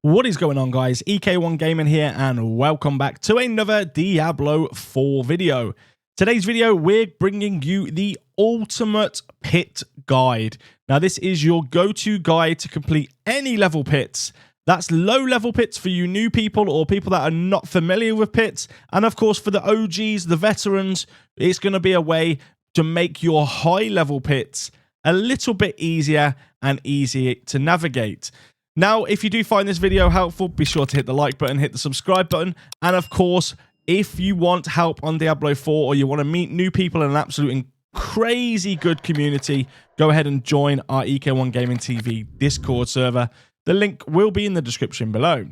What is going on, guys? EK1 Gaming here, and welcome back to another Diablo 4 video. Today's video, we're bringing you the ultimate pit guide. Now, this is your go-to guide to complete any level pits. That's low-level pits for you new people or people that are not familiar with pits. And of course, for the OGs, the veterans, it's going to be a way to make your high-level pits a little bit easier and easier to navigate. Now, if you do find this video helpful, be sure to hit the like button, hit the subscribe button, and of course, if you want help on Diablo 4 or you want to meet new people in an absolute crazy good community, go ahead and join our EK1 Gaming TV Discord server. The link will be in the description below.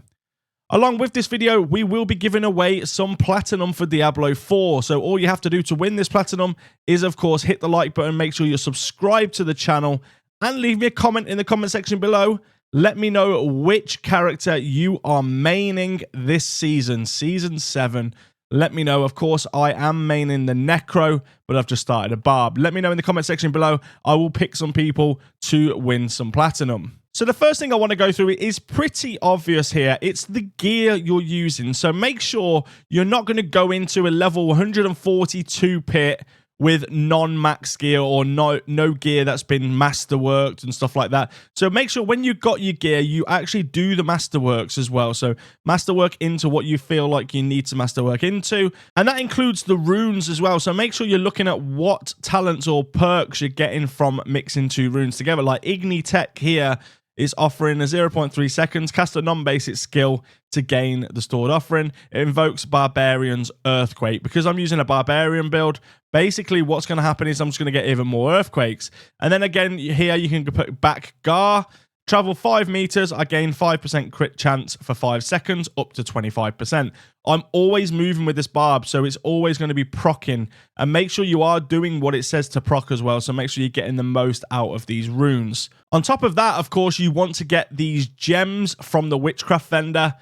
Along with this video, we will be giving away some platinum for Diablo 4. So all you have to do to win this platinum is, of course, hit the like button, make sure you're subscribed to the channel, and leave me a comment in the comment section below. Let me know which character you are maining this season, Season 7. Let me know. Of course, I am maining the Necro, but I've just started a Barb. Let me know in the comment section below. I will pick some people to win some platinum. So the first thing I want to go through is pretty obvious here. It's the gear you're using. So make sure you're not going to go into a level 142 pit with non-max gear or no gear that's been masterworked and stuff like that. So make sure when you've got your gear, you actually do the masterworks as well. So masterwork into what you feel like you need to masterwork into. And that includes the runes as well. So make sure you're looking at what talents or perks you're getting from mixing two runes together. Like Ignitech here is offering a 0.3 seconds, cast a non-basic skill to gain the stored offering. It invokes Barbarian's Earthquake. Because I'm using a Barbarian build, basically what's going to happen is I'm just going to get even more Earthquakes. And then again, here you can put back Gar. Travel 5 meters, I gain 5% crit chance for 5 seconds, up to 25%. I'm always moving with this barb, so it's always going to be proccing. And make sure you are doing what it says to proc as well, so make sure you're getting the most out of these runes. On top of that, of course, you want to get these gems from the witchcraft vendor.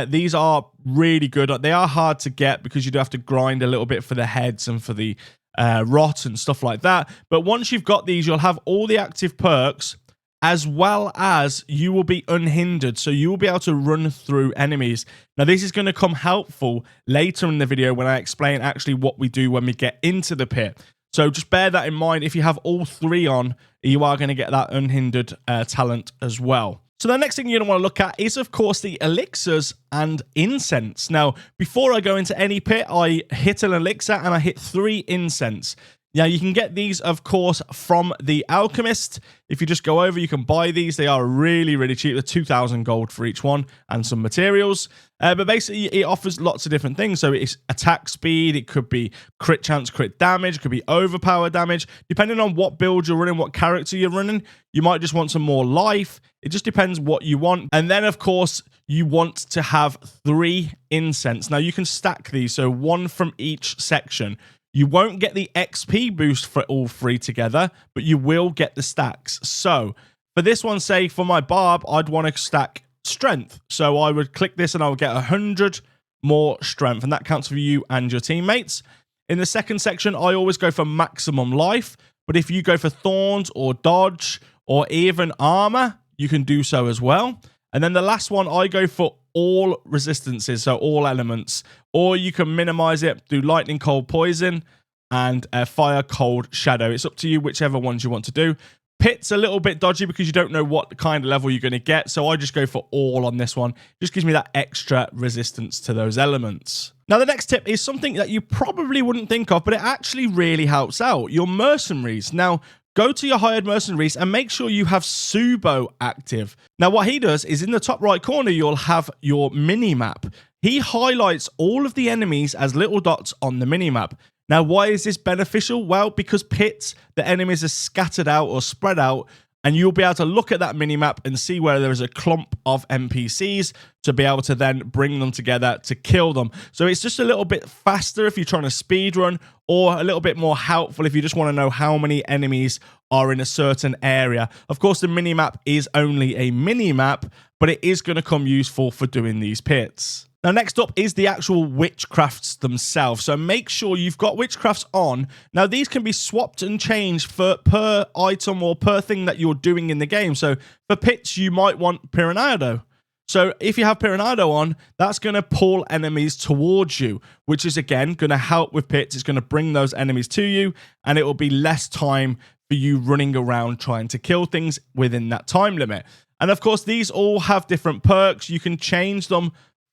These are really good. They are hard to get because you do have to grind a little bit for the heads and for the rot and stuff like that. But once you've got these, you'll have all the active perks, as well as you will be unhindered, so you will be able to run through enemies. Now, this is going to come helpful later in the video when I explain actually what we do when we get into the pit. So just bear that in mind. If you have all three on, you are going to get that unhindered talent as well. So the next thing you're going to want to look at is, of course, the elixirs and incense. Now, before I go into any pit, I hit an elixir and I hit 3 incense. Now, you can get these, of course, from the Alchemist. If you just go over, you can buy these. They are really, really cheap. They're 2,000 gold for each one and some materials. But basically, it offers lots of different things. So it's attack speed. It could be crit chance, crit damage. It could be overpower damage. Depending on what build you're running, what character you're running, you might just want some more life. It just depends what you want. And then, of course, you want to have 3 incense. Now, you can stack these, so 1 from each section. You won't get the XP boost for all 3 together, but you will get the stacks. So for this one, say for my barb, I'd want to stack strength. So I would click this and I would get 100 more strength, and that counts for you and your teammates. In the second section, I always go for maximum life, but if you go for thorns or dodge or even armor, you can do so as well. And then the last one, I go for all resistances, so all elements, or you can minimize it, do lightning, cold, poison, and fire, cold, shadow. It's up to you, whichever ones you want to do. Pit's a little bit dodgy because you don't know what kind of level you're going to get, so I just go for all on this one. Just gives me that extra resistance to those elements. Now, the next tip is something that you probably wouldn't think of, but it actually really helps out. Your mercenaries. Now, go to your hired mercenaries and make sure you have Subo active. Now, what he does is in the top right corner, you'll have your mini-map. He highlights all of the enemies as little dots on the mini-map. Now, why is this beneficial? Well, because pits, the enemies are scattered out or spread out, and you'll be able to look at that mini-map and see where there is a clump of NPCs to be able to then bring them together to kill them. So it's just a little bit faster if you're trying to speedrun, or a little bit more helpful if you just want to know how many enemies are in a certain area. Of course, the mini-map is only a mini-map, but it is going to come useful for doing these pits. Now, next up is the actual witchcrafts themselves. So make sure you've got witchcrafts on. Now, these can be swapped and changed for per item or per thing that you're doing in the game. So for pits, you might want Piranado. So if you have Piranado on, that's going to pull enemies towards you, which is again going to help with pits. It's going to bring those enemies to you, and it will be less time for you running around trying to kill things within that time limit. And of course, these all have different perks. You can change them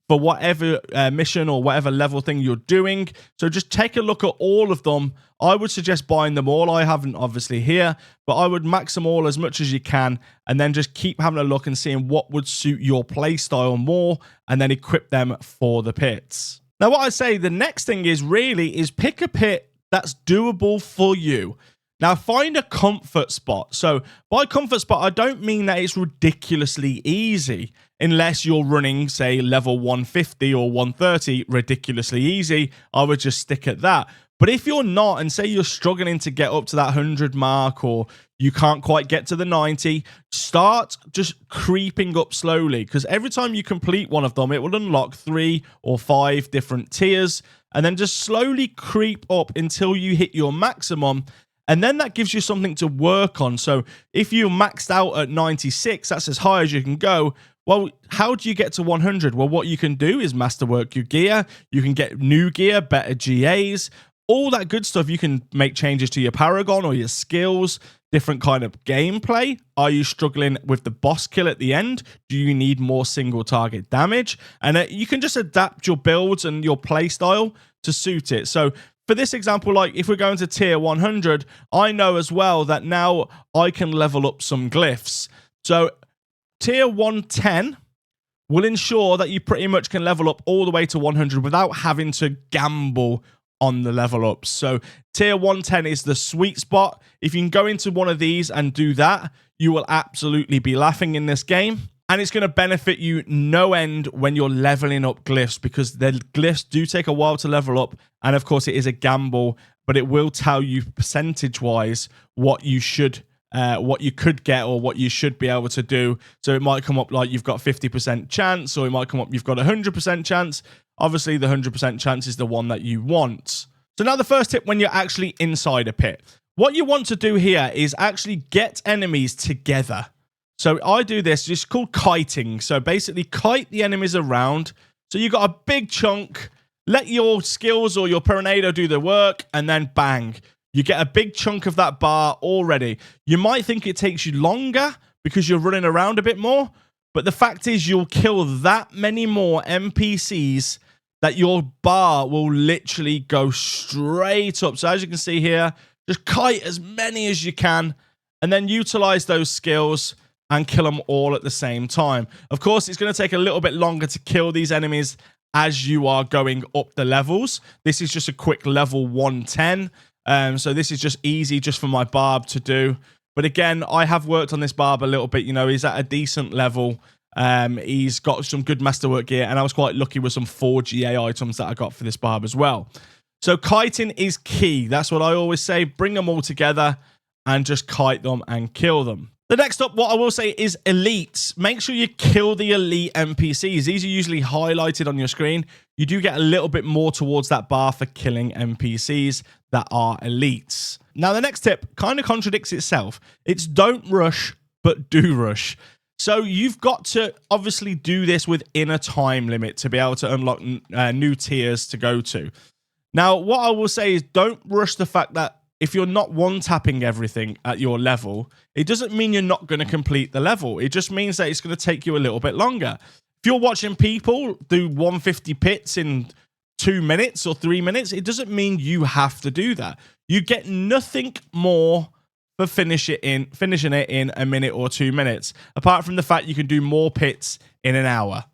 for whatever mission or whatever level thing you're doing. So just take a look at all of them. I would suggest buying them all. I haven't obviously here, but I would max them all as much as you can, and then just keep having a look and seeing what would suit your play style more, and then equip them for the pits. Now, what I say the next thing is pick a pit that's doable for you. Now, find a comfort spot. So by comfort spot, I don't mean that it's ridiculously easy, unless you're running, say, level 150 or 130, ridiculously easy. I would just stick at that. But if you're not, and say you're struggling to get up to that 100 mark, or you can't quite get to the 90, start just creeping up slowly, because every time you complete one of them, it will unlock 3 or 5 different tiers, and then just slowly creep up until you hit your maximum. And then that gives you something to work on. So if you maxed out at 96, that's as high as you can go. Well, how do you get to 100? Well, what you can do is masterwork your gear. You can get new gear, better GAs, all that good stuff. You can make changes to your Paragon or your skills, different kind of gameplay. Are you struggling with the boss kill at the end? Do you need more single target damage? And you can just adapt your builds and your play style to suit it. So for this example, like if we're going to tier 100, I know as well that now I can level up some glyphs. So tier 110 will ensure that you pretty much can level up all the way to 100 without having to gamble on the level ups. So tier 110 is the sweet spot. If you can go into one of these and do that, you will absolutely be laughing in this game. And it's going to benefit you no end when you're leveling up glyphs, because the glyphs do take a while to level up. And of course, it is a gamble, but it will tell you percentage-wise what you should, what you could get, or what you should be able to do. So it might come up like you've got 50% chance, or it might come up you've got 100% chance. Obviously, the 100% chance is the one that you want. So now the first tip when you're actually inside a pit. What you want to do here is actually get enemies together. So I do this, it's called kiting. So basically kite the enemies around. So you got a big chunk, let your skills or your Piranado do the work, and then bang. You get a big chunk of that bar already. You might think it takes you longer because you're running around a bit more, but the fact is you'll kill that many more NPCs that your bar will literally go straight up. So as you can see here, just kite as many as you can, and then utilize those skills and kill them all at the same time. Of course, it's going to take a little bit longer to kill these enemies as you are going up the levels. This is just a quick level 110. So this is just easy just for my barb to do. But again, I have worked on this barb a little bit. You know, he's at a decent level. He's got some good masterwork gear, and I was quite lucky with some 4 GA items that I got for this barb as well. So kiting is key. That's what I always say. Bring them all together and just kite them and kill them. The next up, what I will say is elites. Make sure you kill the elite NPCs. These are usually highlighted on your screen. You do get a little bit more towards that bar for killing NPCs that are elites. Now, the next tip kind of contradicts itself. It's don't rush, but do rush. So you've got to obviously do this within a time limit to be able to unlock new tiers to go to. Now, what I will say is don't rush the fact that if you're not one-tapping everything at your level, it doesn't mean you're not going to complete the level. It just means that it's going to take you a little bit longer. If you're watching people do 150 pits in 2 minutes or 3 minutes, it doesn't mean you have to do that. You get nothing more for finishing it in a minute or 2 minutes, apart from the fact you can do more pits in an hour.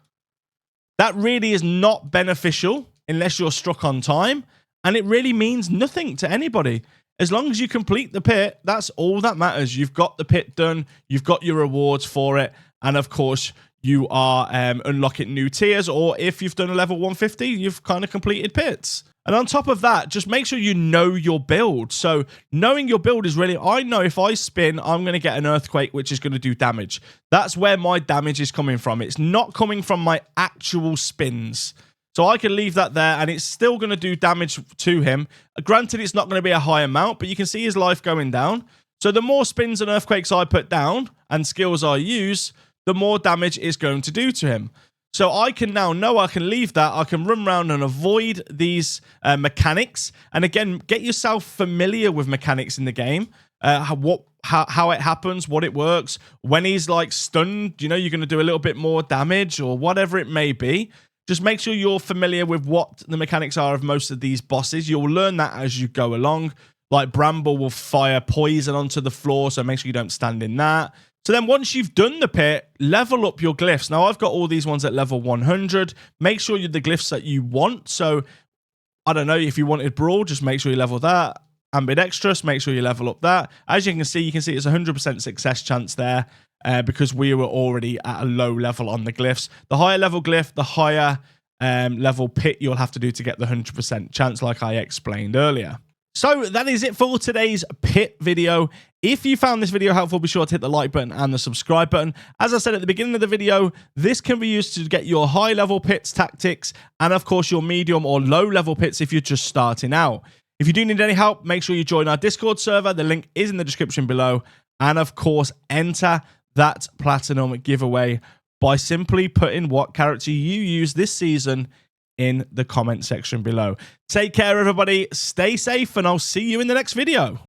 That really is not beneficial unless you're struck on time, and it really means nothing to anybody. As long as you complete the pit, that's all that matters. You've got the pit done, you've got your rewards for it, and of course, you are unlocking new tiers, or if you've done a level 150, you've kind of completed pits. And on top of that, just make sure you know your build. So knowing your build is really, I know if I spin, I'm going to get an earthquake, which is going to do damage. That's where my damage is coming from. It's not coming from my actual spins. So I can leave that there, and it's still going to do damage to him. Granted, it's not going to be a high amount, but you can see his life going down. So the more spins and earthquakes I put down and skills I use, the more damage it's going to do to him. So I can now know I can leave that. I can run around and avoid these mechanics. And again, get yourself familiar with mechanics in the game. How it happens, what it works. When he's like stunned, you know, you're going to do a little bit more damage or whatever it may be. Just make sure you're familiar with what the mechanics are of most of these bosses. You'll learn that as you go along. Like Bramble will fire poison onto the floor, so make sure you don't stand in that. So then once you've done the pit, level up your glyphs. Now, I've got all these ones at level 100. Make sure you're the glyphs that you want. So, I don't know, if you wanted Brawl, just make sure you level that. Ambidextrous, make sure you level up that. As you can see it's a 100% success chance there because we were already at a low level on the glyphs. The higher level glyph, the higher level pit you'll have to do to get the 100% chance like I explained earlier. So that is it for today's pit video. If you found this video helpful, be sure to hit the like button and the subscribe button. As I said at the beginning of the video, this can be used to get your high level pits tactics and of course your medium or low level pits if you're just starting out. If you do need any help, make sure you join our Discord server. The link is in the description below. And of course, enter that platinum giveaway by simply putting what character you use this season in the comment section below. Take care, everybody. Stay safe, and I'll see you in the next video.